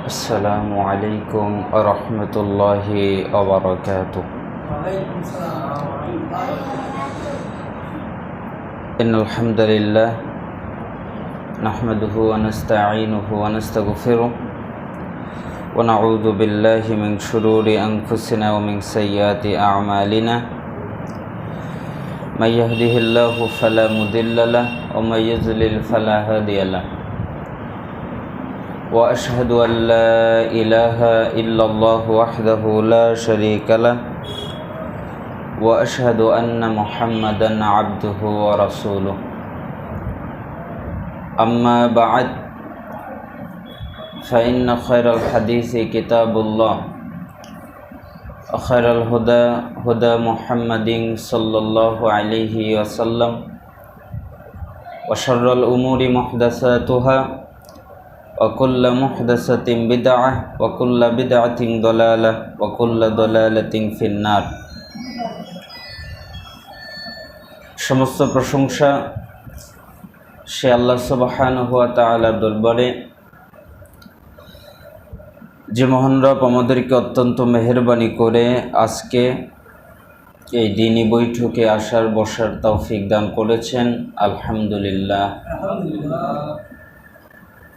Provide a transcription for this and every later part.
السلام عليكم ورحمة الله وبركاته. إن الحمد لله نحمده ونستعينه ونستغفره ونعوذ بالله من شرور أنفسنا ومن سيئات أعمالنا. من يهده الله فلا مضل له ومن يضلل فلا هادي له. وأشهد أن لا إله إلا الله وحده لا شريك له وأشهد أن محمدا عبده ورسوله. أما بعد فإن خير الحديث كتاب الله وخير الهدى هدى محمد صلى الله عليه وسلم وشر الأمور محدثاتها وكل محدثة بدعة وكل بدعة ضلالة وكل ضلالة في النار. সমস্ত প্রশংসা সে আল্লাহ সুবহানাহু ওয়া তাআলার দরবারে, যে মহান রব আমাদেরকে অত্যন্ত মেহেরবানি করে আজকে এই দিনী বৈঠকে আসার বসার তৌফিক দান করেছেন। আলহামদুলিল্লাহ।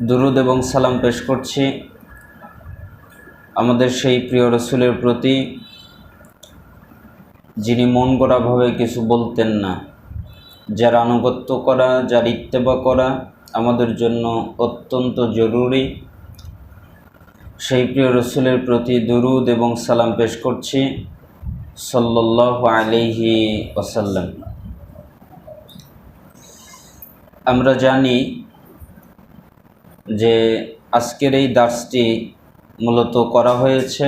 দুরুদ এবং সালাম পেশ করছি আমাদের সেই প্রিয় রসুলের প্রতি, যিনি মন গড়াভাবে কিছু বলতেন না, যার আনুগত্য করা, যার ইত্তেবা করা আমাদের জন্য অত্যন্ত জরুরি। সেই প্রিয় রসুলের প্রতি দুরুদ এবং সালাম পেশ করছি সাল্লাল্লাহু আলাইহি ওয়াসাল্লাম। আমরা জানি যে আজকের এই দার্সটি মূলত করা হয়েছে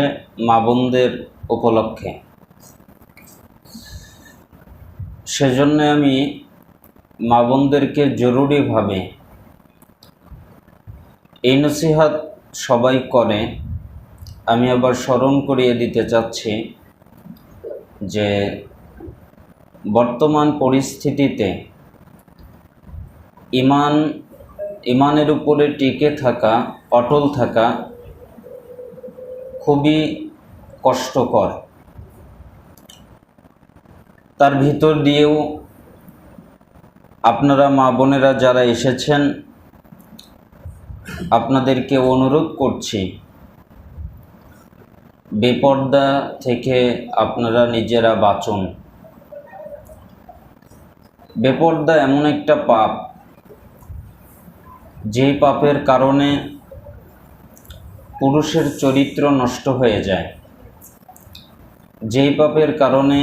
মা বোনদের উপলক্ষে। সেজন্য আমি মা বোনদেরকে জরুরিভাবে, এই নসিহত সবাই করে, আমি আবার স্মরণ করিয়ে দিতে চাচ্ছি যে বর্তমান পরিস্থিতিতে ইমানের উপরে টিকে থাকা, অটল থাকা খুবই কষ্টকর। তার ভিতর দিয়েও আপনারা মা বোনেরা যারা এসেছেন, আপনাদেরকে অনুরোধ করছি বেপর্দা থেকে আপনারা নিজেরা বাঁচুন। বেপর্দা এমন একটা পাপ, যেই পাপের কারণে পুরুষের চরিত্র নষ্ট হয়ে যায়, যেই পাপের কারণে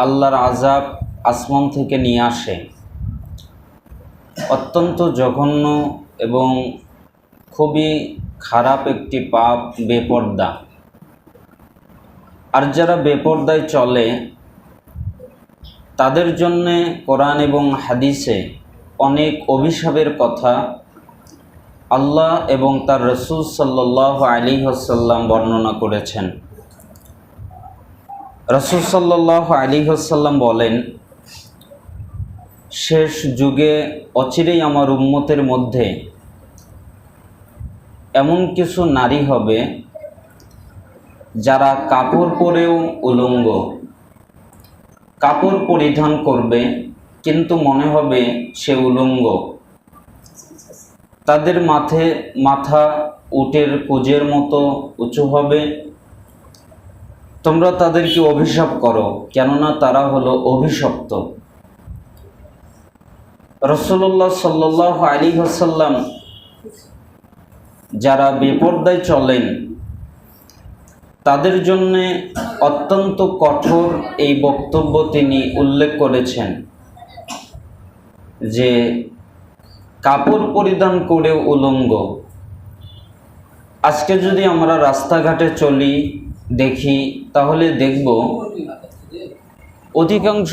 আল্লাহর আযাব আসমান থেকে নিয়ে আসে। অত্যন্ত জঘন্য এবং খুবই খারাপ একটি পাপ বেপর্দা। আর যারা বেপর্দায় চলে তাদের জন্যে কোরআন এবং হাদিসে অনেক অভিশাপের কথা আল্লাহ এবং তার রাসূল সাল্লাল্লাহু আলাইহি ওয়াসাল্লাম বর্ণনা করেছেন। রাসূল সাল্লাল্লাহু আলাইহি ওয়াসাল্লাম বলেন, শেষ যুগে অচিরেই আমার উম্মতের মধ্যে এমন কিছু নারী হবে যারা কাপড় পরেও উলঙ্গ, কাপড় পরিধান করবে কিন্তু মনে হবে সে উলঙ্গ। তাদের মাথা উটের কুজের মতো উঁচু হবে। তোমরা তাদেরকে অভিশাপ করো, কেননা তারা হলো অভিশপ্ত। রাসূলুল্লাহ সাল্লাল্লাহু আলাইহি ওয়াসাল্লাম যারা বেপর্দায় চলেন তাদের জন্য অত্যন্ত কঠোর এই বক্তব্য তিনি উল্লেখ করেছেন যে কাপড় পরিধান করেও উলঙ্গ। আজকে যদি আমরা রাস্তাঘাটে চলি, দেখি, তাহলে দেখব অধিকাংশ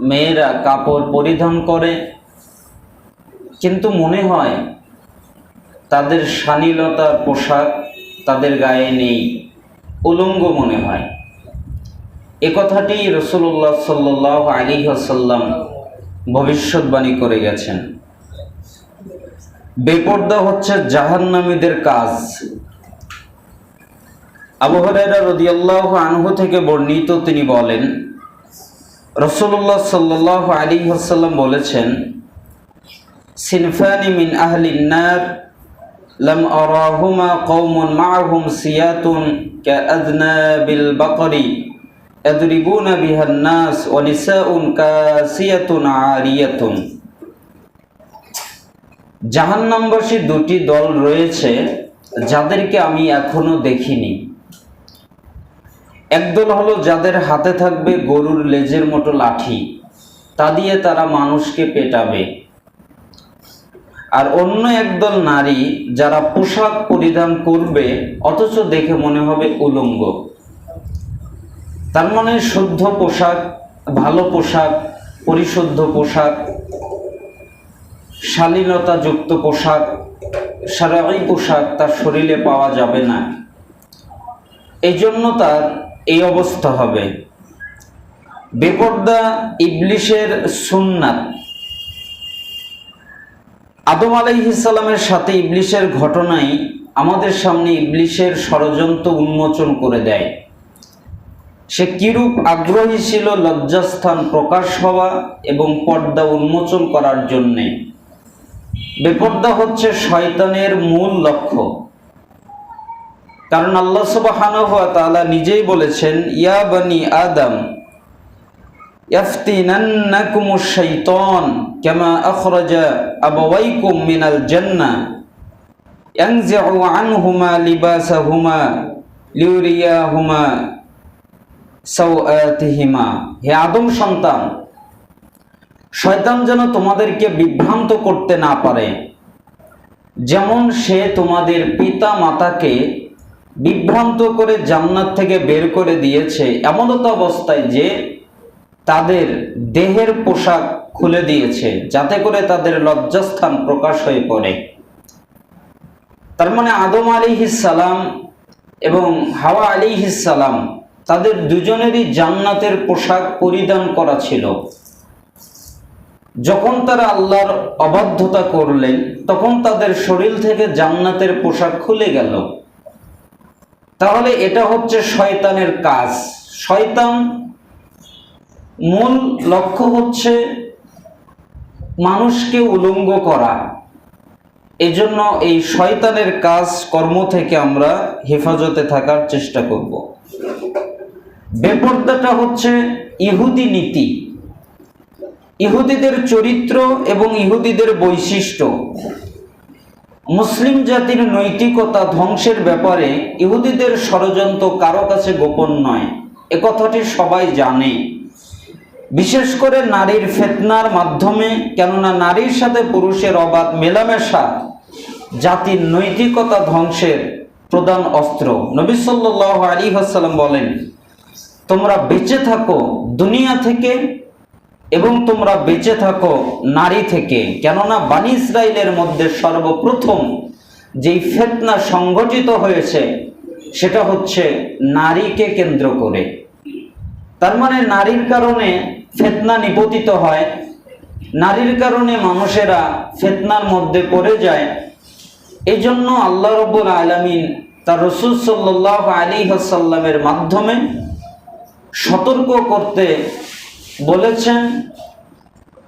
মেয়েরা কাপড় পরিধান করে, কিন্তু মনে হয় তাদের শালীনতার পোশাক তাদের গায়ে নেই, উলঙ্গ মনে হয়। এ কথাটি রাসূলুল্লাহ সাল্লাল্লাহু আলাইহি ওয়াসাল্লাম ভবিষ্যৎবাণী করে গেছেন। বেপর্দা হচ্ছে জাহান্নামীদের কাজ। আবু হুরায়রা রাদিয়াল্লাহু আনহু থেকে বর্ণিত, তিনি বলেন, রাসূলুল্লাহ সাল্লাল্লাহু আলাইহি ওয়াসাল্লাম বলেছেন, সিনফানি মিন আহলিন নার লাম আরাহুমা কওমুন মাআহুম সিয়াতুন কাআযনাবিল বাকরি ইয়াদরিবুনা বিহান নাস ওয়া নিসাউন কাসিয়াতুন আরিয়াতুন। জাহান্নামবাসী দুটি দল রয়েছে যাদেরকে আমি এখনো দেখিনি। একদল হলো যাদের হাতে থাকবে গরুর লেজের মতো লাঠি, তা দিয়ে তারা মানুষকে পেটাবে। আর অন্য একদল নারী যারা পোশাক পরিধান করবে অথচ দেখে মনে হবে উলঙ্গ। তার মানে শুদ্ধ পোশাক, ভালো পোশাক, পরিশুদ্ধ পোশাক, শালীনতাযুক্ত পোশাক, শারঈ পোশাক তার শরীরে পাওয়া যাবে না। এই জন্য তার এই অবস্থা হবে। বেপর্দা ইবলিশের সুন্নাত। আদম আলাইহিস সালামের সাথে ইবলিশের ঘটনাই আমাদের সামনে ইবলিশের ষড়যন্ত্র উন্মোচন করে দেয়। সে কিরূপ আগ্রহী ছিল লজ্জাস্থান প্রকাশ হওয়া এবং পর্দা উন্মোচন করার জন্যে। বেপর্দা হচ্ছে শয়তানের মূল লক্ষ্য। কারণ আল্লাহ সুবহানাহু ওয়া তাআলা নিজেই বলেছেন, ইয়া বনি আদম ইয়াফতিনান্নাকুমুশ শাইতান কামা আখরাজা আবাওয়াইকুম মিনাল জান্নাহ ইয়ানজিউ আনহুমা লিবাসাহুমা লিউরিয়াহুমা সাওআতিহিমা। হে আদম সন্তান, শয়তান যেন তোমাদেরকে বিভ্রান্ত করতে না পারে, যেমন সে তোমাদের পিতা মাতাকে বিভ্রান্ত করে জান্নাত থেকে বের করে দিয়েছে এমনত অবস্থায় যে তাদের দেহের পোশাক খুলে দিয়েছে, যাতে করে তাদের লজ্জাস্থান প্রকাশ হয়ে পড়ে। তার মানে আদম আলাইহিস সালাম এবং হাওয়া আলাইহিস সালাম তাদের দুজনেরই জান্নাতের পোশাক পরিধান করা ছিল। যখন তারা আল্লাহর অবাধ্যতা করলেন তখন তাদের শরীর থেকে জান্নাতের পোশাক খুলে গেল। তাহলে এটা হচ্ছে শয়তানের কাজ। শয়তান মূল লক্ষ্য হচ্ছে মানুষকে উলঙ্গ করা। এজন্য এই শয়তানের কাজ কর্ম থেকে আমরা হেফাজতে থাকার চেষ্টা করব। বেপর্দাটা হচ্ছে ইহুদি নীতি, ইহুদিদের চরিত্র এবং ইহুদিদের বৈশিষ্ট্য। মুসলিম জাতির নৈতিকতা ধ্বংসের ব্যাপারে ইহুদিদের ষড়যন্ত্র কারো কাছে গোপন নয়, এ কথাটি সবাই জানে। বিশেষ করে নারীর ফিতনার মাধ্যমে, কেননা নারীর সাথে পুরুষের অবাধ মেলামেশা জাতির নৈতিকতা ধ্বংসের প্রধান অস্ত্র। নবী সাল্লাল্লাহু আলাইহি ওয়াসাল্লাম বলেন, তোমরা বেঁচে থাকো দুনিয়া থেকে এবং তোমরা বেঁচে থাকো নারী থেকে। কেননা বনী ইসরাইলের মধ্যে সর্বপ্রথম যেই ফিতনা সংগঠিত হয়েছে সেটা হচ্ছে নারীকে কেন্দ্র করে। তার মানে নারীর কারণে ফিতনা নিপতিত হয়, নারীর কারণে মানুষেরা ফিতনার মধ্যে পড়ে যায়। এই জন্য আল্লাহ রাব্বুল আলামিন তার রাসূল সাল্লাল্লাহু আলাইহি ওয়াসাল্লামের মাধ্যমে সতর্ক করতে বলেছেন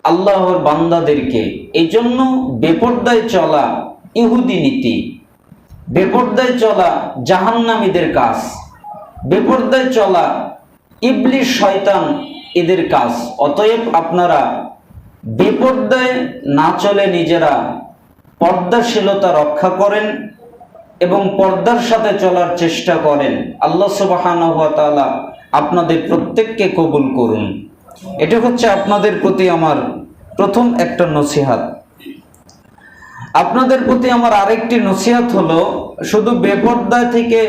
আল্লাহর বান্দাদেরকে। এই জন্য বেপর্দায় চলা ইহুদি নীতি, বেপর্দায় চলা জাহান্নামীদের কাজ, বেপর্দায় চলা ইবলিশ শয়তান এদের কাজ। অতএব আপনারা বেপর্দায় না চলে নিজেরা পর্দাশীলতা রক্ষা করেন এবং পর্দার সাথে চলার চেষ্টা করেন। আল্লাহ সুবহানাহু ওয়া তাআলা আপনাদের প্রত্যেককে কবুল করুন। এটা হচ্ছে আপনাদের প্রতি আমার প্রথম একটা নসিহত। আপনাদের প্রতি আমার আরেকটি নসিহত হলো, শুধু বেপর্দা থেকে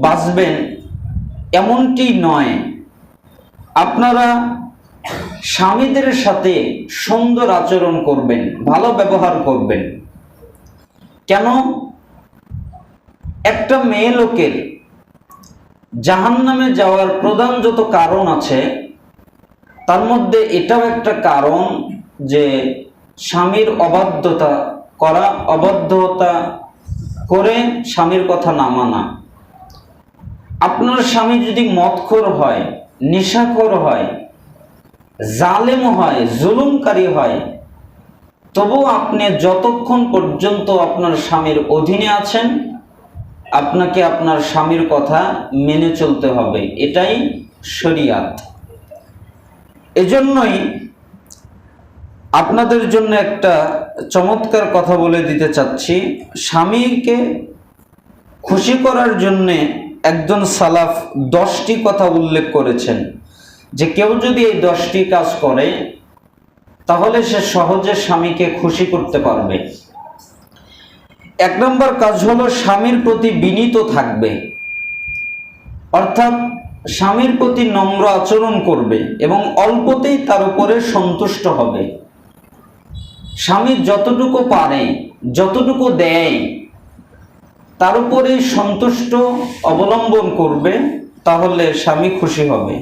বাঁচবেন এমনটি নয়, আপনারা স্বামীদের সাথে সুন্দর আচরণ করবেন, ভালো ব্যবহার করবেন। কেন? একটা মেয়ে লোকের জাহান্নামে যাওয়ার প্রধান যত কারণ আছে তার মধ্যে এটাও একটা কারণ যে স্বামীর অবাধ্যতা করা, অবাধ্যতা করে স্বামীর কথা না মানা। আপনার স্বামী যদি মদখোর হয়, নেশাখোর হয়, জালেম হয়, জুলুমকারী হয়, তবু আপনি যতক্ষণ পর্যন্ত আপনার স্বামীর অধীনে আছেন, আপনাকে আপনার স্বামীর কথা মেনে চলতে হবে। এটাই শরিয়াত। এজন্যই আপনাদের জন্য একটা চমৎকার কথা বলে দিতে চাচ্ছি। স্বামীকে খুশি করার জন্যে একজন সালাফ 10টি কথা উল্লেখ করেছেন, যে কেউ যদি এই 10টি কাজ করে তাহলে সে সহজে স্বামীকে খুশি করতে পারবে। 1 নম্বর কাজ হলো স্বামীর প্রতি বিনীত থাকবে, অর্থাৎ স্বামীর প্রতি নম্র আচরণ করবে এবং অল্পতেই তার উপরে সন্তুষ্ট হবে। স্বামী যতটুকু পারে, যতটুকু দেয়, তার উপরে সন্তুষ্ট অবলম্বন করবে, তাহলে স্বামী খুশি হবে।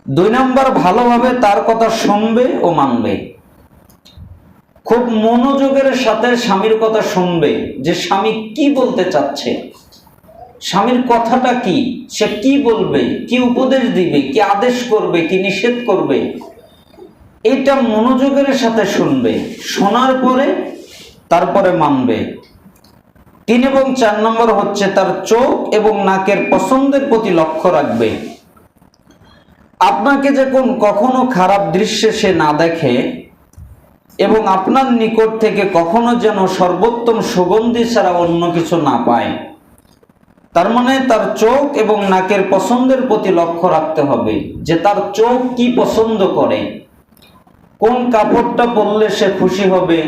2 নম্বর, ভালোভাবে তার কথা শুনবে ও মানবে। খুব মনোযোগের সাথে স্বামীর কথা শুনবে, যে স্বামী কি বলতে চাচ্ছে, স্বামীর কথাটা কি, সে কি বলবে, কি উপদেশ দিবে, কি আদেশ করবে, কি নিষেধ করবে, এটা মনোযোগের সাথে শুনবে। শোনার পরে তারপরে মানবে। 3 এবং 4 নম্বর হচ্ছে তার চোখ এবং নাকের পছন্দের প্রতি লক্ষ্য রাখবে। আপনাকে যখন কখনো খারাপ দৃশ্যে সে না দেখে এবং আপনার নিকট থেকে কখনো যেন সর্বোত্তম সুগন্ধি ছাড়া অন্য কিছু না পায়, তার মানে তার চোখ এবং নাকের পছন্দের প্রতি লক্ষ্য রাখতে হবে, যে তার চোখ কি পছন্দ করে, কোন কাপড়টা পরলে সে খুশি হবে,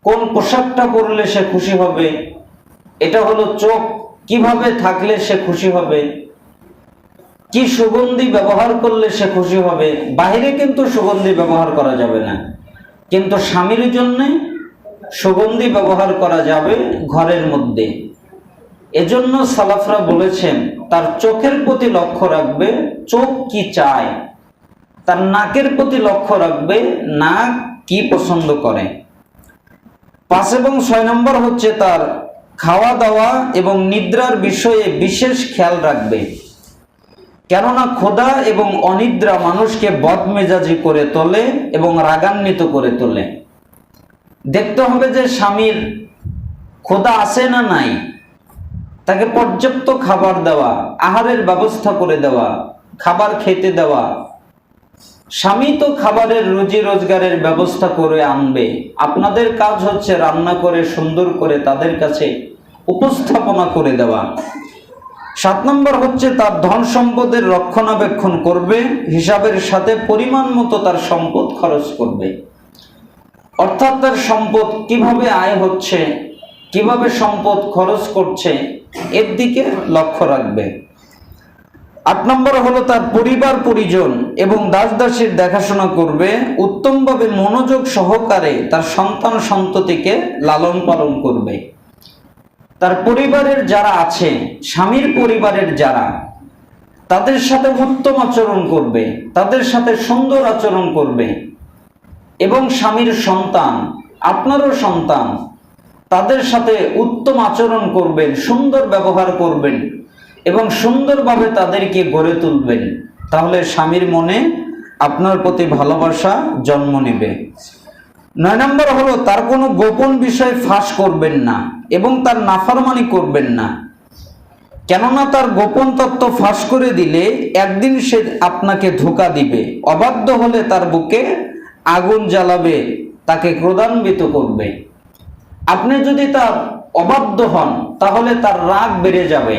কোন পোশাকটা পরলে সে খুশি হবে। এটা হলো চোখ। কিভাবে থাকলে সে খুশি হবে, কি সুগন্ধি ব্যবহার করলে সে খুশি হবে। বাইরে কিন্তু সুগন্ধি ব্যবহার করা যাবে না, কিন্তু স্বামীর জন্য সুগন্ধি ব্যবহার করা যাবে ঘরের মধ্যে। এজন্য সালাফরা বলেছেন তার চোখের প্রতি লক্ষ্য রাখবে, চোখ কি চায়। তার নাকের প্রতি লক্ষ্য রাখবে, নাক কি পছন্দ করে। 5 এবং 6 নম্বর হচ্ছে তার খাওয়া দাওয়া এবং নিদ্রার বিষয়ে বিশেষ খেয়াল রাখবে। কেননা ক্ষুধা এবং অনিদ্রা মানুষকে বদমেজাজি করে তোলে এবং রাগান্বিত করে তোলে। দেখতে হবে যে স্বামীর ক্ষুধা আছে না নাই, তাকে পর্যাপ্ত খাবার দেওয়া, আহারের ব্যবস্থা করে দেওয়া, খাবার খেতে দেওয়া। স্বামী তো খাবারের রুজি রোজগারের ব্যবস্থা করে আনবে, আপনাদের কাজ হচ্ছে রান্না করে সুন্দর করে তাদের কাছে উপস্থাপনা করে দেওয়া। 7 নম্বর হচ্ছে তার ধন সম্পদের রক্ষণাবেক্ষণ করবে, হিসাবের সাথে পরিমাণ মতো তার সম্পদ খরচ করবে। অর্থাৎ তার সম্পদ কিভাবে আয় হচ্ছে, কিভাবে সম্পদ খরচ করছে, এর দিকে লক্ষ্য রাখবে। 8 নম্বর হলো তার পরিবার পরিজন এবং দাস দাসীর দেখাশোনা করবে, উত্তমভাবে মনোযোগ সহকারে তার সন্তান সন্ততিকে লালন পালন করবে। তার পরিবারের যারা আছে, স্বামীর পরিবারের যারা, তাদের সাথে উত্তম আচরণ করবে, তাদের সাথে সুন্দর আচরণ করবে। এবং স্বামীর সন্তান, আপনারও সন্তান, তাদের সাথে উত্তম আচরণ করবেন, সুন্দর ব্যবহার করবেন এবং সুন্দরভাবে তাদেরকে গড়ে তুলবেন। তাহলে স্বামীর মনে আপনার প্রতি ভালোবাসা জন্ম নেবে। 9 নম্বর হলো তার কোনো গোপন বিষয় ফাঁস করবেন না এবং তার নাফরমানি করবেন না। কেননা তার গোপন তত্ত্ব ফাঁস করে দিলে একদিন সে আপনাকে ধোঁকা দিবে, অবাধ্য হলে তার বুকে আগুন জ্বালাবে, তাকে ক্রোধান্বিত করবে। আপনি যদি তার অবাধ্য হন তাহলে তার রাগ বেড়ে যাবে,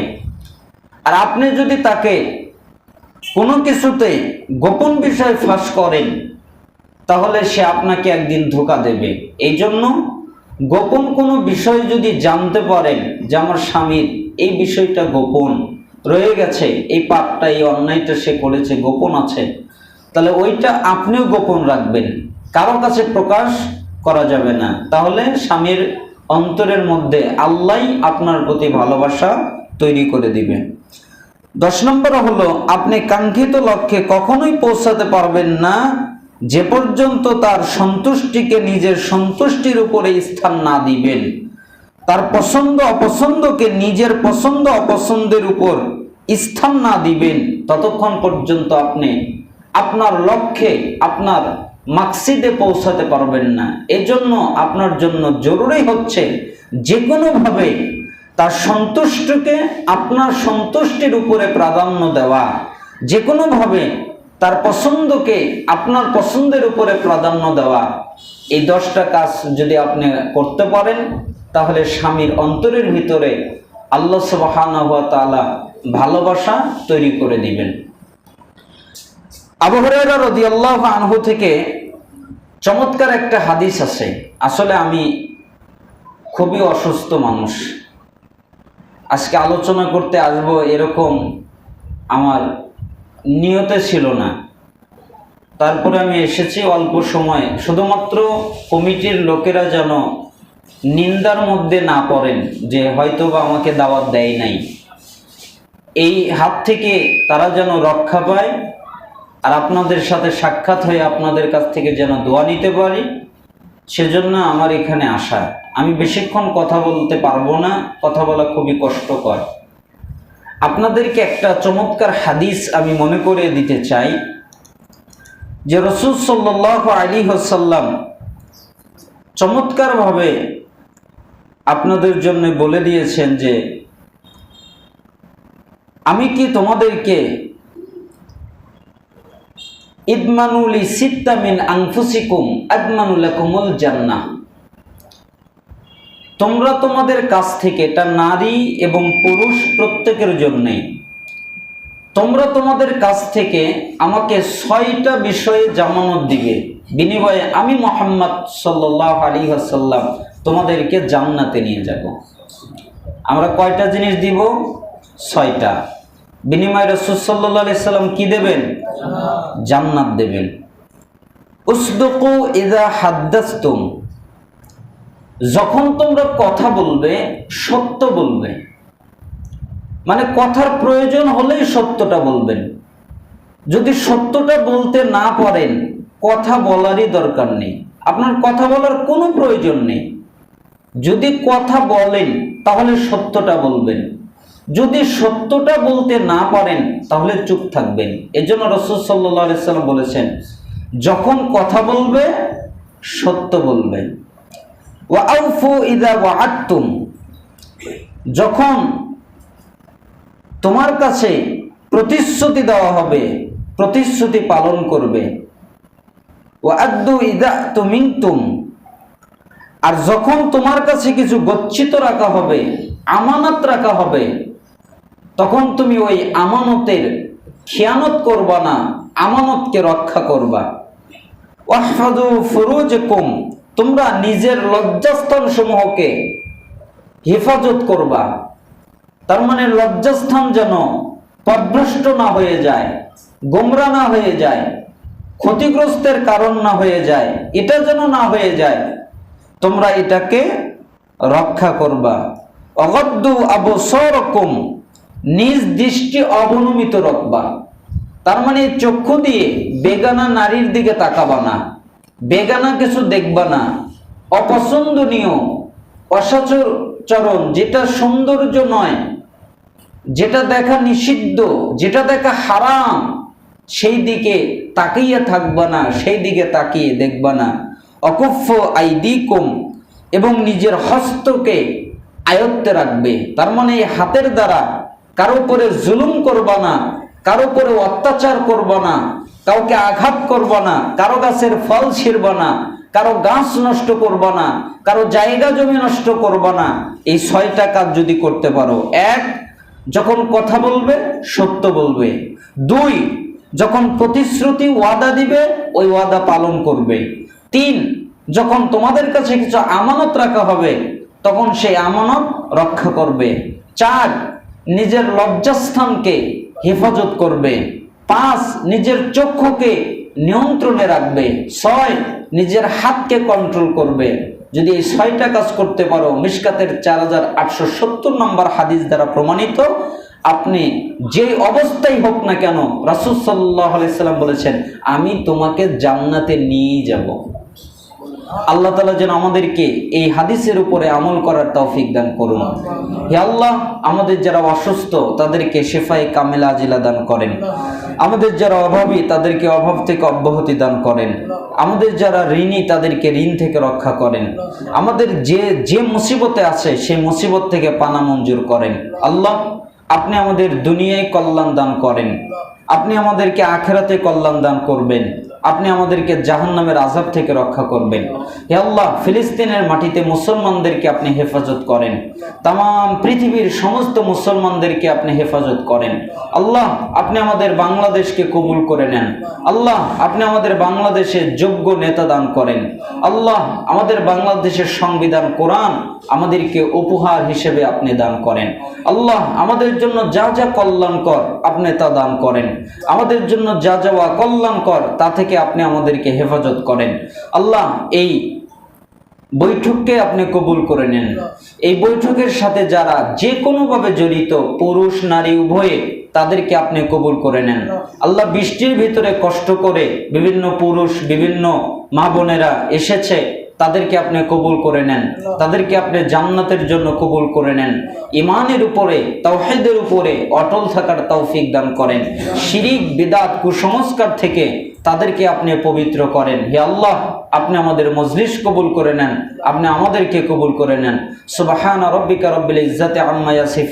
আর আপনি যদি তাকে কোনো কিছুতে গোপন বিষয় ফাঁস করেন তাহলে সে আপনাকে একদিন ধোঁকা দেবে। এই জন্য গোপন কোনো বিষয় যদি জানতে পারেন যে আমার স্বামীর এই বিষয়টা গোপন রয়ে গেছে, এই পাপটা, এই অন্যায়টা সে করেছে, গোপন আছে, তাহলে ওইটা আপনিও গোপন রাখবেন, কারো কাছে প্রকাশ করা যাবে না। তাহলে স্বামীর অন্তরের মধ্যে আল্লাহই আপনার প্রতি ভালোবাসা তৈরি করে দিবে। 10 নম্বর হলো আপনি কাঙ্ক্ষিত লক্ষ্যে কখনোই পৌঁছাতে পারবেন না যে পর্যন্ত তার সন্তুষ্টিকে নিজের সন্তুষ্টির উপরে স্থান না দিবেন, তার পছন্দ অপছন্দকে নিজের পছন্দ অপছন্দের উপর স্থান না দিবেন, ততক্ষণ পর্যন্ত আপনি আপনার লক্ষ্যে, আপনার মাকসিদে পৌঁছাতে পারবেন না। এজন্য আপনার জন্য জরুরি হচ্ছে যে কোনোভাবে তার সন্তুষ্টিকে আপনার সন্তুষ্টির উপরে প্রাধান্য দেওয়া, যে কোনোভাবে তার পছন্দকে আপনার পছন্দের উপরে প্রাধান্য দেওয়া। এই 10টা কাজ যদি আপনি করতে পারেন, তাহলে স্বামীর অন্তরের ভিতরে আল্লাহ সুবহানাহু ওয়া তাআলা ভালোবাসা তৈরি করে দিবেন। আবু হুরায়রা রাদিয়াল্লাহু আনহু থেকে চমৎকার একটা হাদিস আছে। আসলে আমি খুবই অসুস্থ মানুষ, আজকে আলোচনা করতে আসব এরকম আমার নিয়তে ছিল না, তারপরে আমি এসেছি অল্প সময়, শুধুমাত্র কমিটির লোকেরা যেন নিন্দার মধ্যে না পড়েন যে হয়তো বা আমাকে দাওয়াত দেয় নাই, এই হাত থেকে তারা যেন রক্ষা পায়, আর আপনাদের সাথে সাক্ষাৎ হয়ে আপনাদের কাছ থেকে যেন দোয়া নিতে পারি, সেজন্য আমার এখানে আসা। আমি বেশিক্ষণ কথা বলতে পারবো না, কথা বলা খুবই কষ্টকর। আপনাদেরকে একটা চমৎকার হাদিস আমি মনে করিয়ে দিতে চাই যে রাসূল সাল্লাল্লাহু আলাইহি ওয়াসাল্লাম চমৎকারভাবে আপনাদের জন্য বলে দিয়েছেন যে আমি কি তোমাদেরকে ইদমানুলি সিত্তা মিন আনফুসিকুম আদমানু লাকুমুল জান্নাহ, তোমরা তোমাদের কাছ থেকে, এটা নারী এবং পুরুষ প্রত্যেকের জন্যই, তোমরা তোমাদের কাছ থেকে আমাকে 6টা বিষয়ে জামানত দিবে, বিনিময়ে আমি মুহাম্মদ সাল্লাল্লাহু আলাইহি ওয়াসাল্লাম তোমাদেরকে জান্নাতে নিয়ে যাব। আমরা কয়টা জিনিস দিব? 6টা। বিনিময়ে রাসূল সাল্লাল্লাহু আলাইহি সাল্লাম কি দেবেন? জান্নাত দেবেন। উসদুকু ইযা হাদ্দাসতুম, যখন তোমরা কথা বলবে সত্য বলবে, মানে কথার প্রয়োজন হলেই সত্যটা বলবেন। যদি সত্যটা বলতে না পারেন, কথা বলারই দরকার নেই, আপনার কথা বলার কোনো প্রয়োজন নেই। যদি কথা বলেন তাহলে সত্যটা বলবেন, যদি সত্যটা বলতে না পারেন তাহলে চুপ থাকবেন। এজন্য রাসূল সাল্লাল্লাহু আলাইহি সাল্লাম বলেছেন, যখন কথা বলবে সত্য বলবেন। ওয়া আউফু ইযা ওয়াআদতুম, যখন তোমার কাছে প্রতিশ্রুতি দেওয়া হবে প্রতিশ্রুতি পালন করবে। ওয়া আদ্দু ইযা তুমিনতুম, আর যখন তোমার কাছে কিছু গচ্ছিত রাখা হবে, আমানত রাখা হবে, তখন তুমি ওই আমানতের খেয়ানত করবা না, আমানতকে রক্ষা করবা। ওয়াহফাযু ফুরুজাকুম, তোমরা নিজের লজ্জাস্থান সমূহকে হেফাজত করবা। তার মানে লজ্জাস্থান যেন পথভ্রষ্ট না হয়ে যায়, গোমরা না হয়ে যায়, ক্ষতিগ্রস্তের কারণ না হয়ে যায়, এটা যেন না হয়ে যায়, তোমরা এটাকে রক্ষা করবা। অগদ্দু আবসারাকুম, নিজ দৃষ্টি অবনমিত রাখবা। তার মানে চক্ষু দিয়ে বেগানা নারীর দিকে তাকাবা না, বেগানা কিছু দেখবা না, অপছন্দনীয় অসচরণ, যেটা সৌন্দর্য নয়, যেটা দেখা নিষিদ্ধ, যেটা দেখা হারাম, সেই দিকে তাকিয়ে থাকবা না, সেই দিকে তাকিয়ে দেখবা না। অকুফ আইদিকুম, এবং নিজের হস্তকে আয়ত্তে রাখবে। তার মানে এই হাতের দ্বারা কারো উপরে জুলুম করবা না, কারো উপরে অত্যাচার করবা না, কাউকে আঘাত করবা না, কারো গাছের ফল ছিঁড়বা না, কারো গাছ নষ্ট করবা না, কারো জায়গা জমি নষ্ট করবা না। এই 6টা কাজ যদি করতে পারো, 1, যখন কথা বলবে সত্য বলবে। 2, যখন প্রতিশ্রুতি ওয়াদা দিবে ওই ওয়াদা পালন করবে। 3, যখন তোমাদের কাছে কিছু আমানত রাখা হবে তখন সেই আমানত রক্ষা করবে। 4, নিজের লজ্জাস্থানকে হেফাজত করবে। 5, নিজের চক্ষুকে নিয়ন্ত্রণে রাখবে। 6, নিজের হাতকে কন্ট্রোল করবে। যদি এই 6টা কাজ করতে পারো, মিশকাতের 4870 নম্বর হাদিস দ্বারা প্রমাণিত, আপনি যে অবস্থায় হোক না কেন, রাসূল সাল্লাল্লাহু আলাইহি সাল্লাম বলেছেন, আমি তোমাকে জান্নাতে নিয়ে যাব। আল্লাহ তাআলা যেন আমাদেরকে এই হাদিসের উপরে আমল করার তৌফিক দান করুন। হে আল্লাহ, আমাদের যারা অসুস্থ তাদেরকে শিফায়ে কামিলা আজিলা দান করেন। আমাদের যারা অভাবী তাদেরকে অভাব থেকে অব্যাহতি দান করেন। আমাদের যারা ঋণী তাদেরকে ঋণ থেকে রক্ষা করেন। আমাদের যে মুসিবতে আছে সেই মুসিবত থেকে পানা মঞ্জুর করেন। আল্লাহ, আপনি আমাদের দুনিয়ায় কল্যাণ দান করেন, আপনি আমাদেরকে আখিরাতে কল্যাণ দান করবেন, আপনি আমাদেরকে জাহান্নামের আযাব থেকে রক্ষা করবেন। হে আল্লাহ, ফিলিস্তিনের মাটিতে মুসলমানদেরকে আপনি হেফাজত করেন, তামাম পৃথিবীর সমস্ত মুসলমানদেরকে আপনি হেফাজত করেন। আল্লাহ, আপনি আমাদের বাংলাদেশকে কবুল করে নেন। আল্লাহ, আপনি আমাদের বাংলাদেশে যোগ্য নেতা দান করেন। আল্লাহ, আমাদের বাংলাদেশের সংবিধান কোরআন আমাদেরকে উপহার হিসেবে আপনি দান করেন। আল্লাহ, আমাদের জন্য যা যা কল্যাণকর আপনি তা দান করেন, আমাদের জন্য যা যা অকল্যাণকর তা থেকে আপনি আমাদেরকে হেফাজত করেন। আল্লাহ, এই বৈঠককে আপনি কবুল করে নেন। এই বৈঠকের সাথে যারা যে কোনোভাবে জড়িত, পুরুষ নারী উভয়ে, তাদেরকে আপনি কবুল করে নেন। আল্লাহ, বৃষ্টির ভিতরে কষ্ট করে বিভিন্ন পুরুষ, বিভিন্ন মা বোনেরা এসেছে, তাদেরকে আপনি কবুল করে নেন, তাদেরকে আপনি জান্নাতের জন্য কবুল করে নেন। ঈমানের উপরে, তাওহীদের উপরে অটল থাকার তৌফিক দান করেন। শিরিক, বিদআত, কুসংস্কার থেকে তাদেরকে আপনি পবিত্র করেন। হে আল্লাহ, আপনি আমাদের মজলিস কবুল করে নেন, আপনি আমাদেরকে কবুল করে নেন। সুবহান রাব্বিকা রাব্বিল ইজ্জাতি আম্মা ইয়াসিফুন।